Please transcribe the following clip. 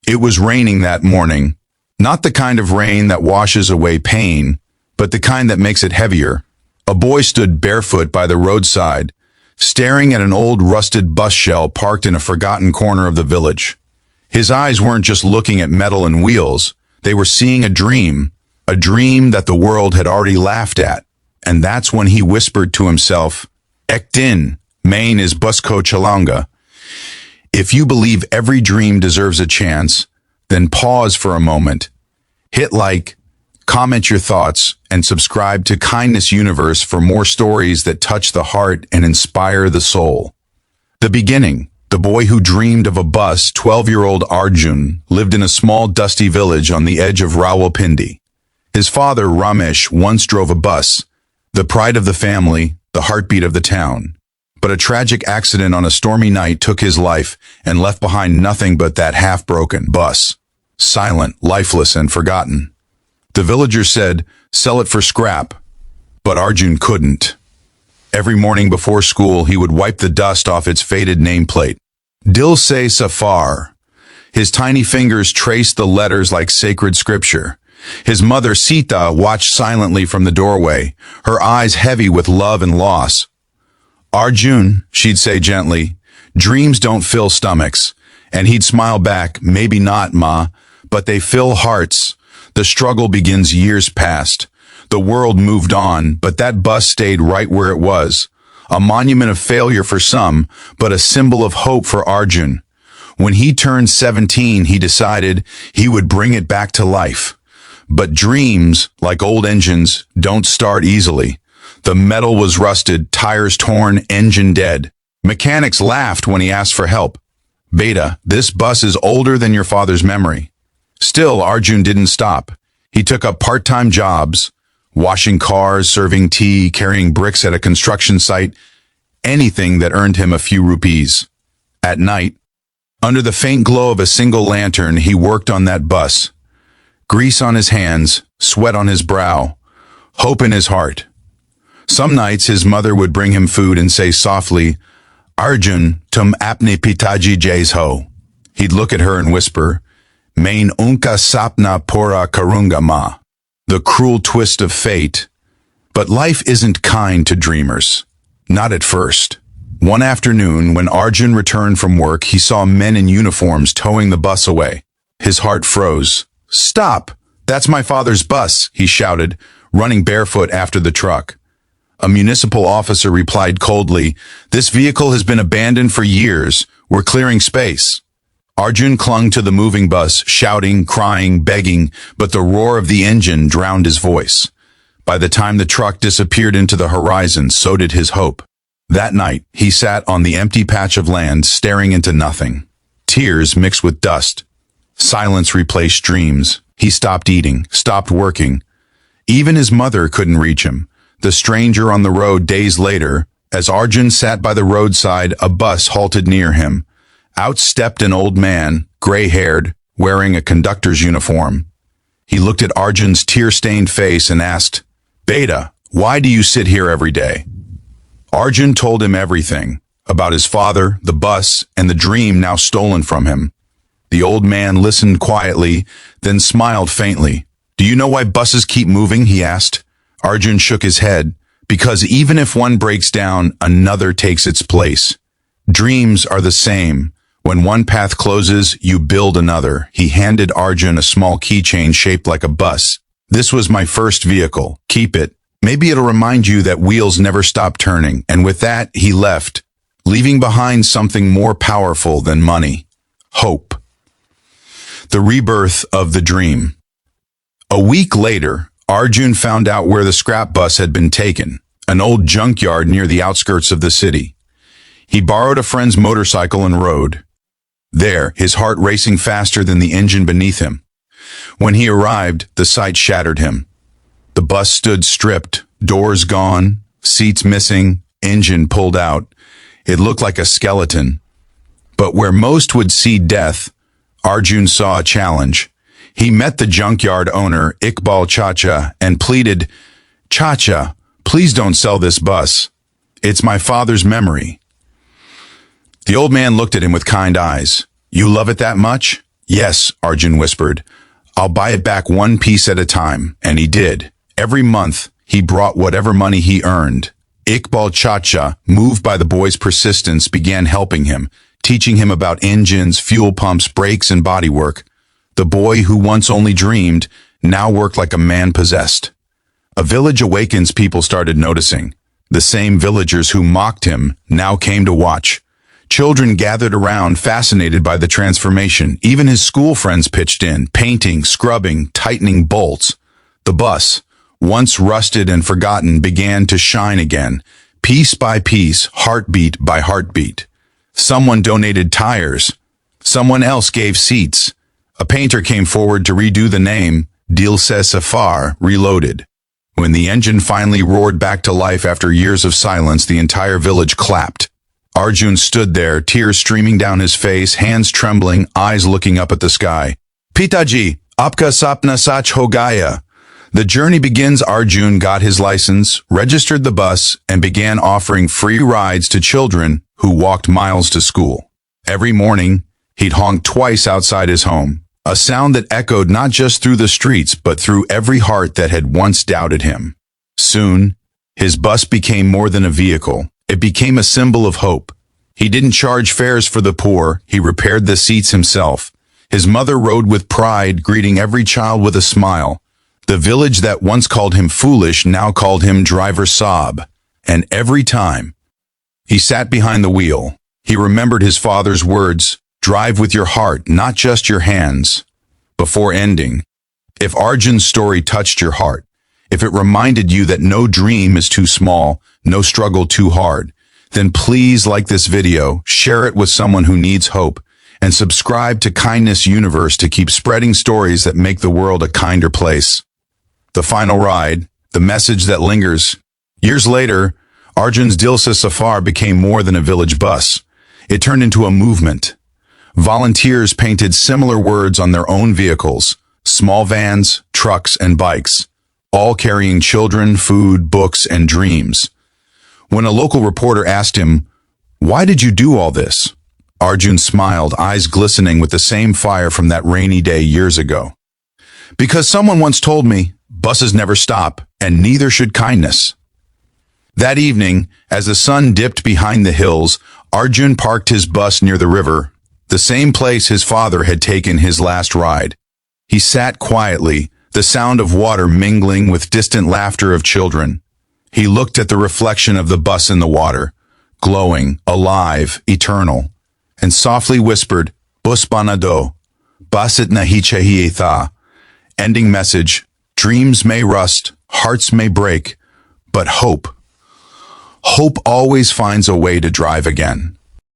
It was raining that morning. Not the kind of rain that washes away pain, but the kind that makes it heavier. A boy stood barefoot by the roadside, staring at an old rusted bus shell parked in a forgotten corner of the village. His eyes weren't just looking at metal and wheels. They were seeing a dream that the world had already laughed at. And that's when he whispered to himself, Ekdin, main is busko chalanga. If you believe every dream deserves a chance, then pause for a moment. Hit like, comment your thoughts, and subscribe to Kindness Universe for more stories that touch the heart and inspire the soul. The beginning. The boy who dreamed of a bus, 12-year-old Arjun, lived in a small dusty village on the edge of Rawalpindi. His father, Ramesh, once drove a bus, the pride of the family, the heartbeat of the town. But a tragic accident on a stormy night took his life and left behind nothing but that half-broken bus. Silent, lifeless, and forgotten. The villagers said, sell it for scrap. But Arjun couldn't. Every morning before school, he would wipe the dust off its faded nameplate. Dil se Safar. His tiny fingers traced the letters like sacred scripture. His mother, Sita, watched silently from the doorway, her eyes heavy with love and loss. Arjun, she'd say gently, dreams don't fill stomachs. And he'd smile back, maybe not, Ma, but they fill hearts. The struggle begins years past. The world moved on, but that bus stayed right where it was. A monument of failure for some, but a symbol of hope for Arjun. When he turned 17, he decided he would bring it back to life. But dreams, like old engines, don't start easily. The metal was rusted, tires torn, engine dead. Mechanics laughed when he asked for help. Beta, this bus is older than your father's memory. Still, Arjun didn't stop. He took up part-time jobs, washing cars, serving tea, carrying bricks at a construction site, anything that earned him a few rupees. At night, under the faint glow of a single lantern, he worked on that bus. Grease on his hands, sweat on his brow, hope in his heart. Some nights his mother would bring him food and say softly, Arjun, tum apne pitaji jays ho. He'd look at her and whisper, Main unka sapna pora karunga ma. The cruel twist of fate. But life isn't kind to dreamers. Not at first. One afternoon, when Arjun returned from work, he saw men in uniforms towing the bus away. His heart froze. Stop! That's my father's bus, he shouted, running barefoot after the truck. A municipal officer replied coldly, This vehicle has been abandoned for years. We're clearing space. Arjun clung to the moving bus, shouting, crying, begging, but the roar of the engine drowned his voice. By the time the truck disappeared into the horizon, so did his hope. That night, he sat on the empty patch of land, staring into nothing. Tears mixed with dust. Silence replaced dreams. He stopped eating, stopped working. Even his mother couldn't reach him. The stranger on the road days later, as Arjun sat by the roadside, a bus halted near him. Out stepped an old man, gray-haired, wearing a conductor's uniform. He looked at Arjun's tear-stained face and asked, Beta, why do you sit here every day? Arjun told him everything, about his father, the bus, and the dream now stolen from him. The old man listened quietly, then smiled faintly. Do you know why buses keep moving? He asked. Arjun shook his head. Because even if one breaks down, another takes its place. Dreams are the same. When one path closes, you build another. He handed Arjun a small keychain shaped like a bus. This was my first vehicle. Keep it. Maybe it'll remind you that wheels never stop turning. And with that, he left, leaving behind something more powerful than money. Hope. The rebirth of the dream. A week later, Arjun found out where the scrap bus had been taken, an old junkyard near the outskirts of the city. He borrowed a friend's motorcycle and rode. There, his heart racing faster than the engine beneath him. When he arrived, the sight shattered him. The bus stood stripped, doors gone, seats missing, engine pulled out. It looked like a skeleton. But where most would see death, Arjun saw a challenge. He met the junkyard owner, Iqbal Chacha, and pleaded, Chacha, please don't sell this bus. It's my father's memory. The old man looked at him with kind eyes. You love it that much? Yes, Arjun whispered. I'll buy it back one piece at a time. And he did. Every month, he brought whatever money he earned. Iqbal Chacha, moved by the boy's persistence, began helping him, teaching him about engines, fuel pumps, brakes, and bodywork. The boy who once only dreamed now worked like a man possessed. A village awakens, people started noticing. The same villagers who mocked him now came to watch. Children gathered around, fascinated by the transformation. Even his school friends pitched in, painting, scrubbing, tightening bolts. The bus, once rusted and forgotten, began to shine again, piece by piece, heartbeat by heartbeat. Someone donated tires. Someone else gave seats. A painter came forward to redo the name, Dil Se Safar, Reloaded. When the engine finally roared back to life after years of silence, the entire village clapped. Arjun stood there, tears streaming down his face, hands trembling, eyes looking up at the sky. Pitaji, aapka sapna sach ho gaya. The journey begins. Arjun got his license, registered the bus, and began offering free rides to children who walked miles to school. Every morning, he'd honk twice outside his home, a sound that echoed not just through the streets, but through every heart that had once doubted him. Soon, his bus became more than a vehicle. It became a symbol of hope. He didn't charge fares for the poor. He repaired the seats himself. His mother rode with pride, greeting every child with a smile. The village that once called him foolish now called him Driver Saab. And every time he sat behind the wheel, he remembered his father's words, "Drive with your heart, not just your hands." Before ending, if Arjun's story touched your heart, if it reminded you that no dream is too small, no struggle too hard, then please like this video, share it with someone who needs hope, and subscribe to Kindness Universe to keep spreading stories that make the world a kinder place. The final ride, the message that lingers. Years later, Arjun's Dil Se Safar became more than a village bus. It turned into a movement. Volunteers painted similar words on their own vehicles, small vans, trucks, and bikes, all carrying children, food, books, and dreams. When a local reporter asked him, "Why did you do all this?" Arjun smiled, eyes glistening with the same fire from that rainy day years ago. "Because someone once told me, buses never stop, and neither should kindness." That evening, as the sun dipped behind the hills, Arjun parked his bus near the river, the same place his father had taken his last ride. He sat quietly, the sound of water mingling with distant laughter of children. He looked at the reflection of the bus in the water, glowing, alive, eternal, and softly whispered, "Bus Bana Do, basit nahi chahiye tha." Ending message: dreams may rust, hearts may break, but hope always finds a way to drive again.